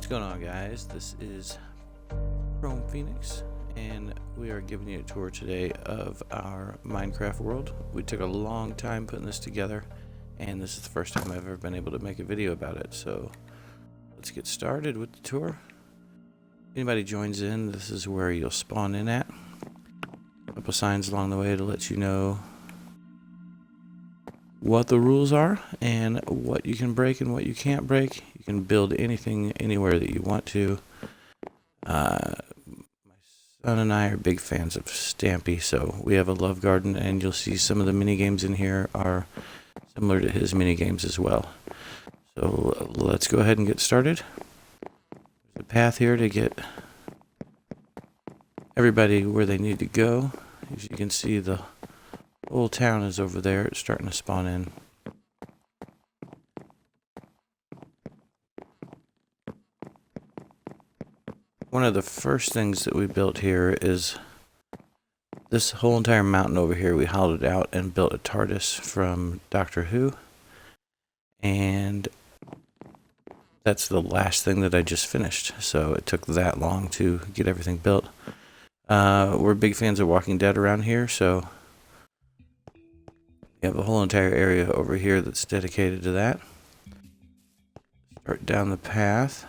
What's going on, guys? This is Chrome Phoenix, and we are giving you a tour today of our Minecraft world. We took a long time putting this together, and this is the first time I've ever been able to make a video about it. So let's get started with the tour. If anybody joins in, this is where you'll spawn in at. A couple signs along the way to let you know what the rules are and what you can break and what you can't break. You can build anything anywhere that you want to. My son and I are big fans of Stampy, so we have a love garden, and you'll see some of the mini games in here are similar to his mini games as well. So let's go ahead and get started. There's a path here to get everybody where they need to go. As you can see, the whole town is over there. It's starting to spawn in. One of the first things that we built here is this whole entire mountain over here. We hollowed out and built a TARDIS from Doctor Who. And that's the last thing that I just finished. So it took that long to get everything built. We're big fans of Walking Dead around here, so we have a whole entire area over here that's dedicated to that. Start down the path.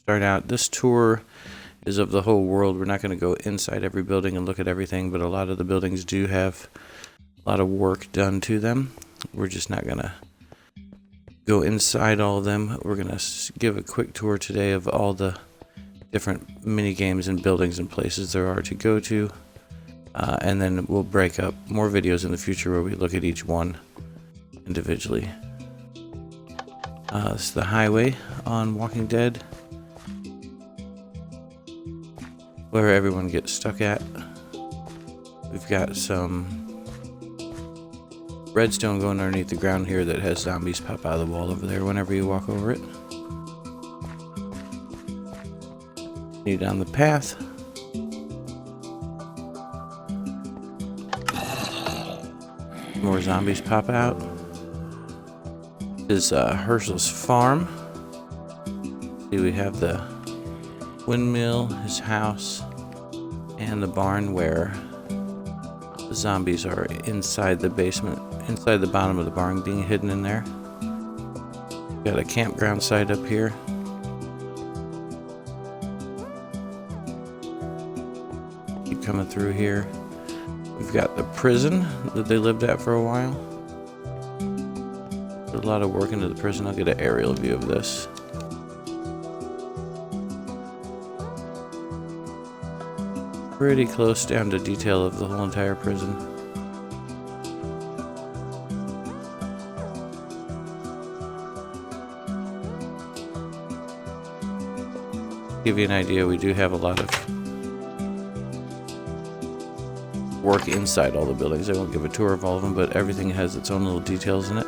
Start out. This tour is of the whole world. We're not going to go inside every building and look at everything, but a lot of the buildings do have a lot of work done to them. We're just not going to go inside all of them. We're going to give a quick tour today of all the different mini games and buildings and places there are to go to. And then we'll break up more videos in the future where we look at each one individually. This is the highway on Walking Dead, where everyone gets stuck at. We've got some redstone going underneath the ground here that has zombies pop out of the wall over there whenever you walk over it. Continue down the path. More zombies pop out. This is Herschel's farm. See, we have the windmill, his house, and the barn where the zombies are inside the basement, inside the bottom of the barn, being hidden in there. Got a campground site up here. Keep coming through here. We've got the prison that they lived at for a while. There's a lot of work into the prison. I'll get an aerial view of this. Pretty close down to detail of the whole entire prison. To give you an idea, we do have a lot of work inside all the buildings. I won't give a tour of all of them, but everything has its own little details in it.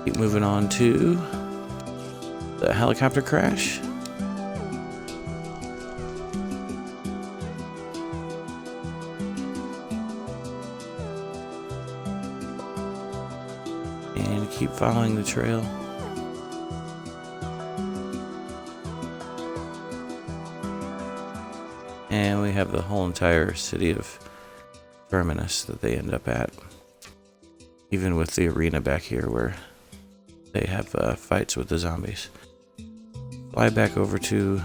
Keep moving on to the helicopter crash. And keep following the trail. And we have the whole entire city of Terminus that they end up at. Even with the arena back here where they have fights with the zombies. Fly back over to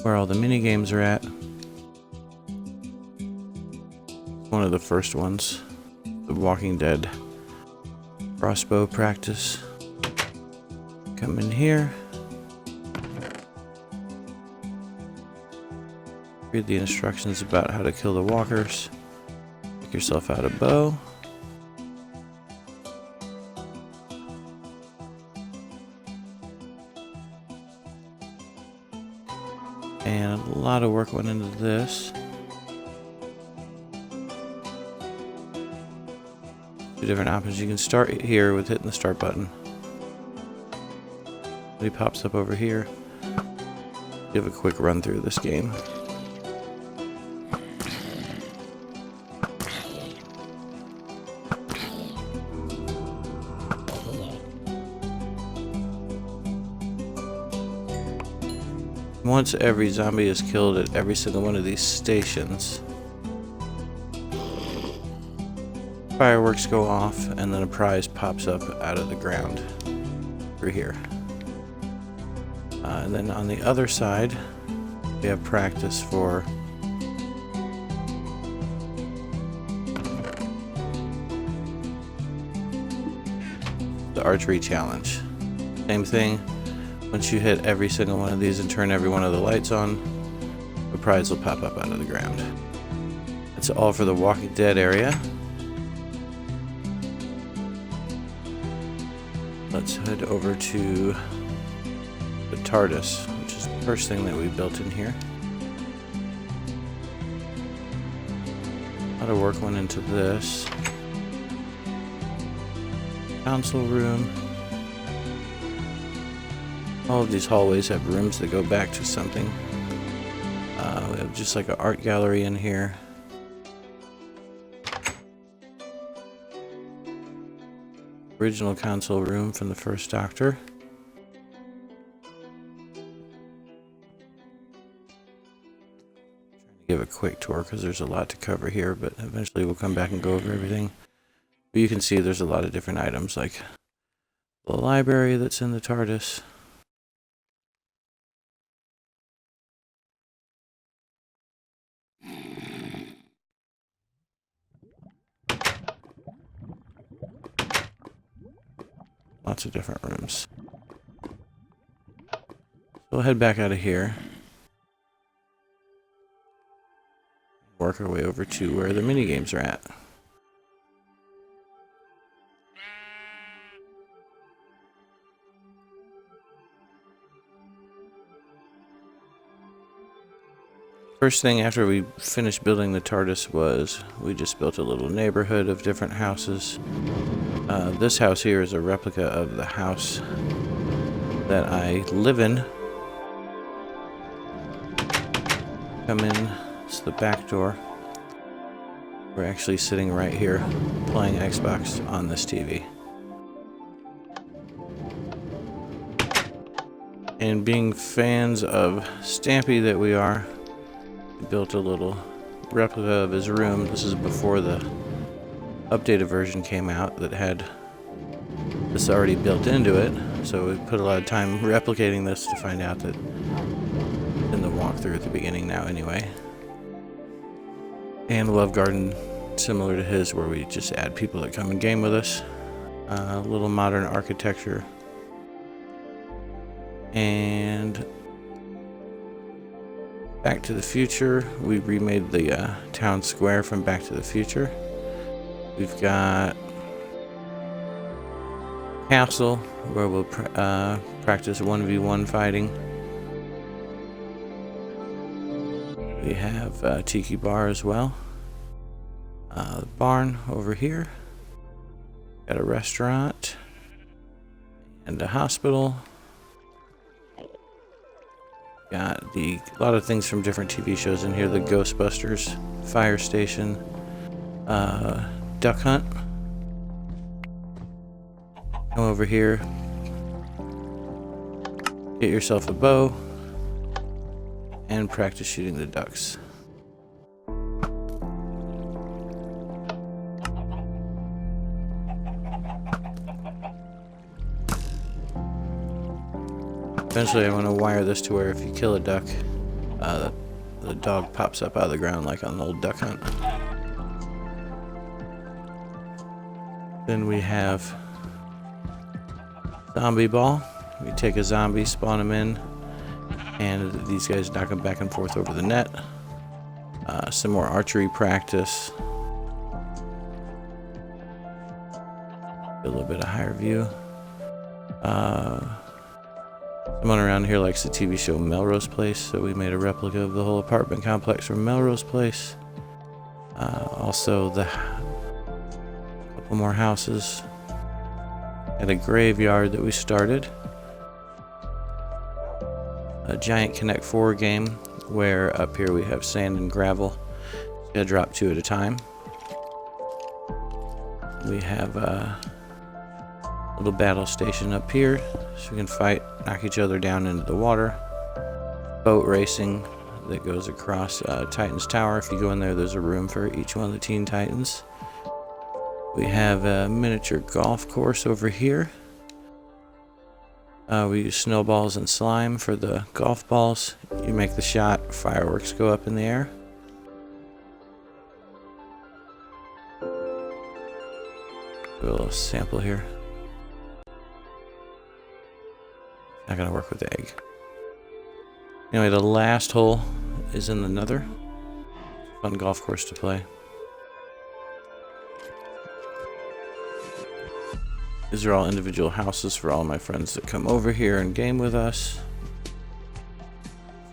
where all the mini games are at. One of the first ones, the Walking Dead crossbow practice. Come in here. Read the instructions about how to kill the walkers. Pick yourself out a bow. And a lot of work went into this. Two different options. You can start here with hitting the start button. He pops up over here. Give a quick run through this game. Once every zombie is killed at every single one of these stations, fireworks go off and then a prize pops up out of the ground through here. And then on the other side, we have practice for the archery challenge. Same thing, once you hit every single one of these and turn every one of the lights on, a prize will pop up out of the ground. That's all for the Walking Dead area. Let's head over to the TARDIS, which is the first thing that we built in here. A lot of work went into this. Console room. All of these hallways have rooms that go back to something. We have just like an art gallery in here. Original console room from the first Doctor. Trying to give a quick tour because there's a lot to cover here, but eventually we'll come back and go over everything. But you can see there's a lot of different items, like the library that's in the TARDIS. Lots of different rooms. So we'll head back out of here. Work our way over to where the mini games are at. First thing after we finished building the TARDIS was we just built a little neighborhood of different houses. This house here is a replica of the house that I live in. Come in, it's the back door. We're actually sitting right here playing Xbox on this TV. And being fans of Stampy that we are, we built a little replica of his room. This is before the updated version came out that had this already built into it. So we put a lot of time replicating this to find out that in the walkthrough at the beginning now anyway. And Love Garden, similar to his, where we just add people that come and game with us. A little modern architecture. And Back to the Future, we remade the town square from Back to the Future. We've got castle where we'll practice 1v1 fighting. We have a tiki bar as well. The barn over here. Got a restaurant and a hospital. Got a lot of things from different TV shows in here. The Ghostbusters, fire station, duck hunt. Come over here, get yourself a bow, and practice shooting the ducks. Eventually I want to wire this to where if you kill a duck, the dog pops up out of the ground like on the old duck hunt. Then we have zombie ball. We take a zombie, spawn him in, and these guys knock him back and forth over the net. Some more archery practice. A little bit of higher view. Someone around here likes the TV show Melrose Place, so we made a replica of the whole apartment complex from Melrose Place. Also, a couple more houses. At a graveyard that we started. A giant Connect 4 game where up here we have sand and gravel. It's gonna drop 2 at a time. We have a little battle station up here so we can fight, knock each other down into the water. boat racing that goes across Titan's Tower. If you go in there, there's a room for each one of the Teen Titans. We have a miniature golf course over here. We use snowballs and slime for the golf balls. You make the shot, fireworks go up in the air. Do a little sample here. Not gonna work with the egg. Anyway, the last hole is in the Nether. Fun golf course to play. These are all individual houses for all my friends that come over here and game with us.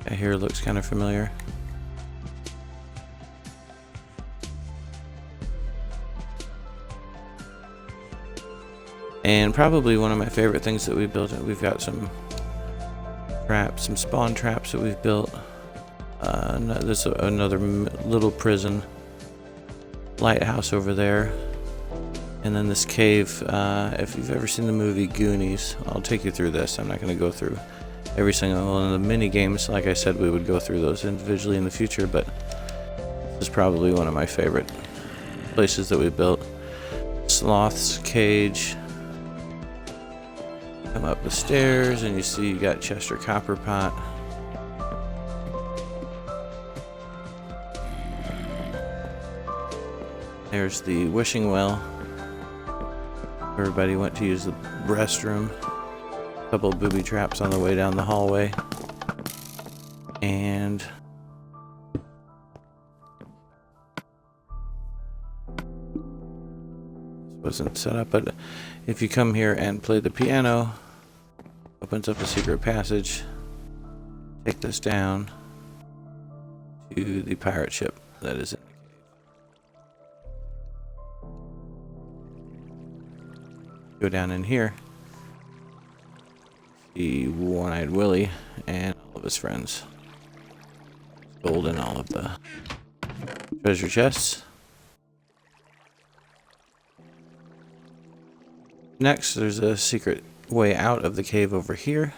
That here looks kind of familiar. And probably one of my favorite things that we built, we've got some traps, some spawn traps that we've built. There's another little prison lighthouse over there. And then this cave, if you've ever seen the movie Goonies, I'll take you through this. I'm not going to go through every single one of the mini games. Like I said, we would go through those individually in the future, but this is probably one of my favorite places that we built. Sloth's cage. Come up the stairs and you see you got Chester Copperpot. There's the wishing well. Everybody went to use the restroom. A couple of booby traps on the way down the hallway. And this wasn't set up, but if you come here and play the piano, opens up a secret passage. Take this down to the pirate ship that is in the cave. Go down in here. See One-Eyed Willie and all of his friends. Gold in all of the treasure chests. Next, there's a secret way out of the cave over here.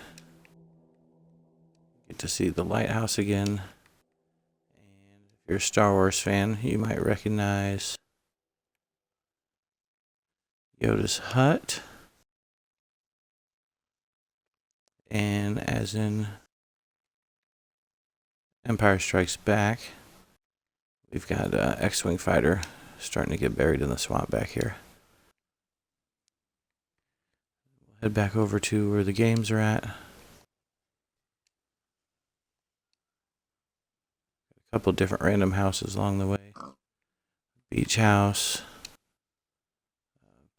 Get to see the lighthouse again. And if you're a Star Wars fan, you might recognize Yoda's hut. And as in Empire Strikes Back, we've got an X-Wing fighter starting to get buried in the swamp back here. Head back over to where the games are at. A couple different random houses along the way. Beach house.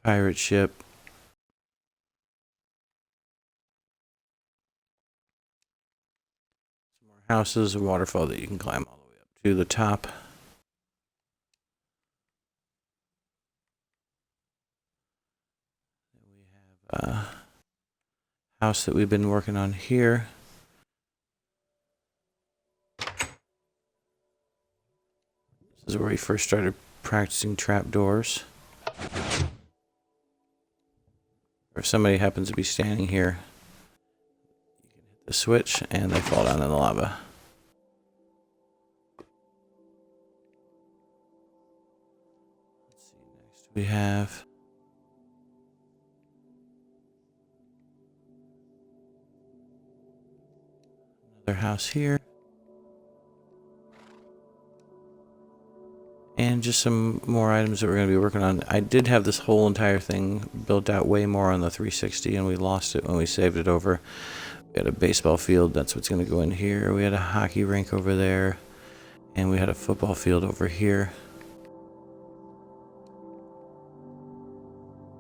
Pirate ship. Some more houses, a waterfall that you can climb all the way up to the top. House that we've been working on here. This is where we first started practicing trapdoors. Or if somebody happens to be standing here, you can hit the switch and they fall down in the lava. Let's see, next we have house here, and just some more items that we're going to be working on. I did have this whole entire thing built out way more on the 360 and we lost it when we saved it over. We had a baseball field, that's what's going to go in here. We had a hockey rink over there, and we had a football field over here.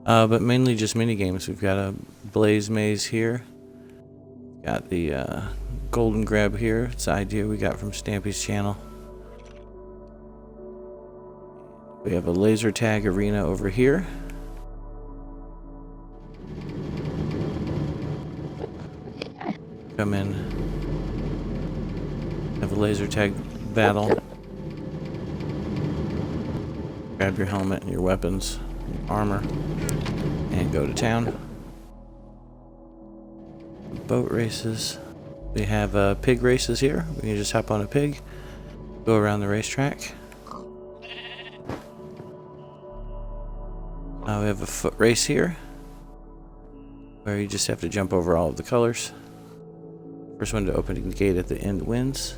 But mainly just mini games. We've got a Blaze Maze here. Got the Golden Grab here. It's an idea we got from Stampy's channel. We have a laser tag arena over here. Come in. Have a laser tag battle. Grab your helmet and your weapons, your armor, and go to town. Boat races. We have pig races here. We can just hop on a pig, go around the racetrack. We have a foot race here, where you just have to jump over all of the colors. First one to open the gate at the end wins.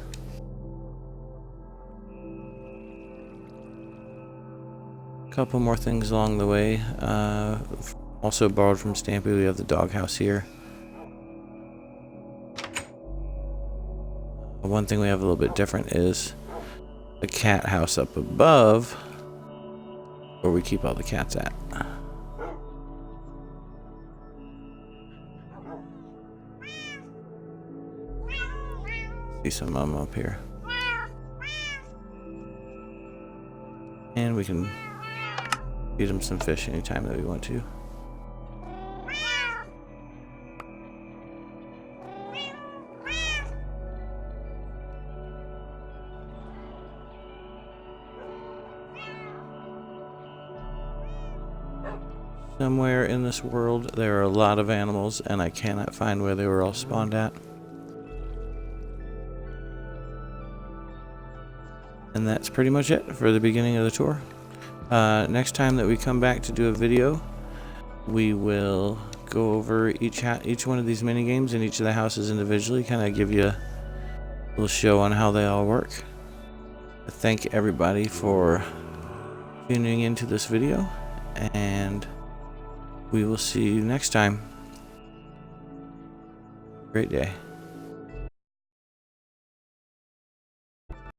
A couple more things along the way. Also borrowed from Stampy, we have the doghouse here. One thing we have a little bit different is the cat house up above, where we keep all the cats at. See some of them up here. And we can feed them some fish anytime that we want to. Somewhere in this world there are a lot of animals, and I cannot find where they were all spawned at. And that's pretty much it for the beginning of the tour. Next time that we come back to do a video, we will go over each one of these mini games and each of the houses individually, kind of give you a little show on how they all work. I thank everybody for tuning into this video, and we will see you next time. Great day.